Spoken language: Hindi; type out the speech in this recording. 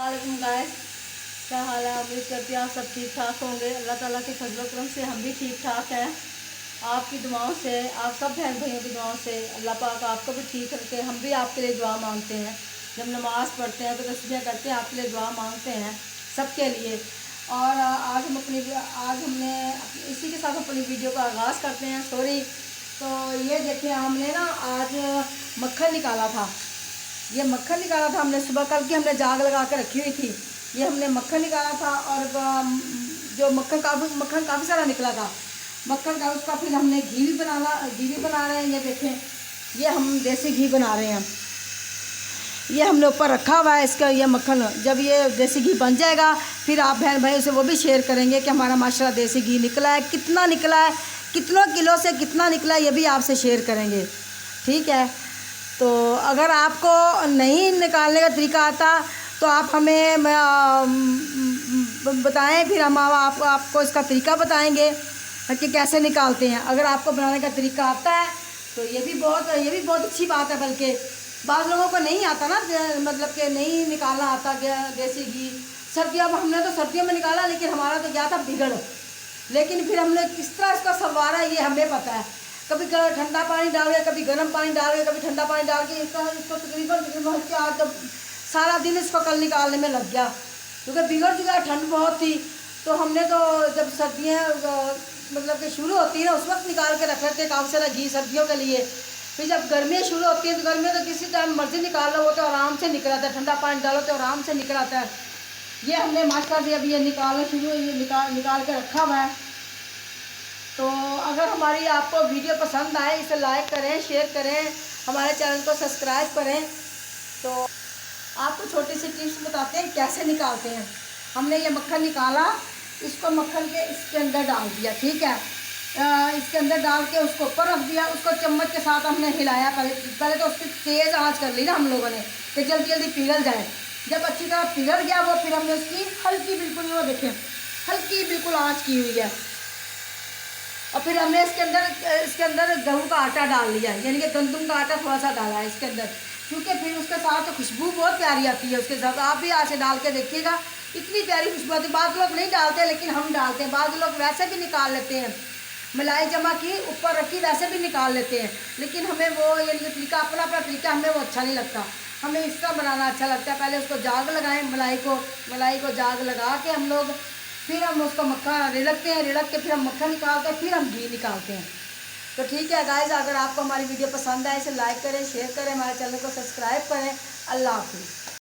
वालेकुम गाइस, क्या हाल है। उम्मीद करती हैं आप सब ठीक ठाक होंगे। अल्लाह ताला के फजल करम से हम भी ठीक ठाक हैं। आपकी दुआओं से, आप सब बहन भाइयों की दुआओं से अल्लाह पाक आपको भी ठीक रखे। हम भी आपके लिए दुआ मांगते हैं। जब नमाज़ पढ़ते हैं तो तस्बीह करते हैं, आपके लिए दुआ मांगते हैं सबके लिए। और आज हमने इसी के साथ अपनी वीडियो का आगाज़ करते हैं। सॉरी, तो ये देखिए, हमने ना आज मक्खन निकाला था। ये मक्खन निकाला था हमने सुबह, कल की हमने जाग लगा के रखी हुई थी। ये हमने मक्खन निकाला था और जो मक्खन काफ़ी सारा निकला था मक्खन का। उसका फिर हमने घी भी बना रहे हैं। ये देखें, ये हम देसी घी बना रहे हैं। ये हमने ऊपर रखा हुआ है इसका। ये मक्खन जब ये देसी घी बन जाएगा फिर आप बहन भाई से वो भी शेयर करेंगे कि हमारा माशाल्लाह देसी घी निकला है, कितना निकला है, कितनों किलो से कितना निकला है, ये भी आपसे शेयर करेंगे। ठीक है, तो अगर आपको नहीं निकालने का तरीका आता तो आप हमें बताएं, फिर हम आपको इसका तरीका बताएंगे कि कैसे निकालते हैं। अगर आपको बनाने का तरीका आता है तो ये भी बहुत अच्छी बात है। बल्कि बाद लोगों को नहीं आता ना, मतलब कि नहीं निकालना आता देसी घी। हमने तो सर्दियों में निकाला, लेकिन हमारा तो गया था बिगड़। लेकिन फिर हमने किस तरह इसका संवारा ये हमें पता है। कभी ठंडा पानी डाल के, कभी गर्म पानी डाल के, कभी ठंडा पानी डाल के इसको तकरीबन आज जब सारा दिन इसको कल निकालने में लग गया, क्योंकि बिगड़ चुका, ठंड बहुत थी। तो हमने तो जब सर्दियाँ मतलब कि शुरू होती है ना, उस वक्त निकाल के रख लेते हैं काफ़ी सारा घी सर्दियों के लिए। फिर जब गर्मियाँ शुरू होती हैं तो गर्मियाँ तो किसी टाइम मर्जी निकाल लो, वो तो आराम से निकल आता है। ठंडा पानी डालो तो आराम से निकल आता है। ये हमने मास्टर से अभी ये निकालना शुरू, ये निकाल के रखा हुआ है। तो अगर हमारी आपको वीडियो पसंद आए, इसे लाइक करें, शेयर करें, हमारे चैनल को सब्सक्राइब करें। तो आपको छोटी सी टिप्स बताते हैं कैसे निकालते हैं। हमने ये मक्खन निकाला, इसको मक्खन के इसके अंदर डाल दिया। ठीक है, इसके अंदर डाल के उसको ऊपर रख दिया। उसको चम्मच के साथ हमने हिलाया। पहले तो उसकी तेज़ आंच कर ली ना हम लोगों ने कि जल्दी जल्दी पिघल जाए। जब अच्छी तरह पिघल गया वो, फिर हमने उसकी हल्की बिल्कुल, वो देखें, हल्की बिल्कुल आँच की हुई है। और फिर हमने इसके अंदर गेहूँ का आटा डाल लिया, यानी कि गंदम का आटा थोड़ा सा डाला है इसके अंदर, क्योंकि फिर उसके साथ तो खुशबू बहुत प्यारी आती है उसके साथ। आप भी ऐसे डाल के देखिएगा, इतनी प्यारी खुशबू आती है। बाद लोग नहीं डालते, लेकिन हम डालते हैं। बाद लोग वैसे भी निकाल लेते हैं, मलाई जमा की ऊपर रखी वैसे भी निकाल लेते हैं। लेकिन हमें वो यानी कि तरीका, अपना तरीका हमें वो अच्छा नहीं लगता। हमें इस तरह बनाना अच्छा लगता है। पहले उसको जाग लगाएं, मलाई को जाग लगा के हम लोग, फिर हम उसको मक्खन रिड़कते हैं। रिड़क के फिर हम मक्खन निकालते हैं, फिर हम घी निकालते हैं। तो ठीक है गाइस, अगर आपको हमारी वीडियो पसंद आए इसे लाइक करें, शेयर करें, हमारे चैनल को सब्सक्राइब करें। अल्लाह हाफिज़।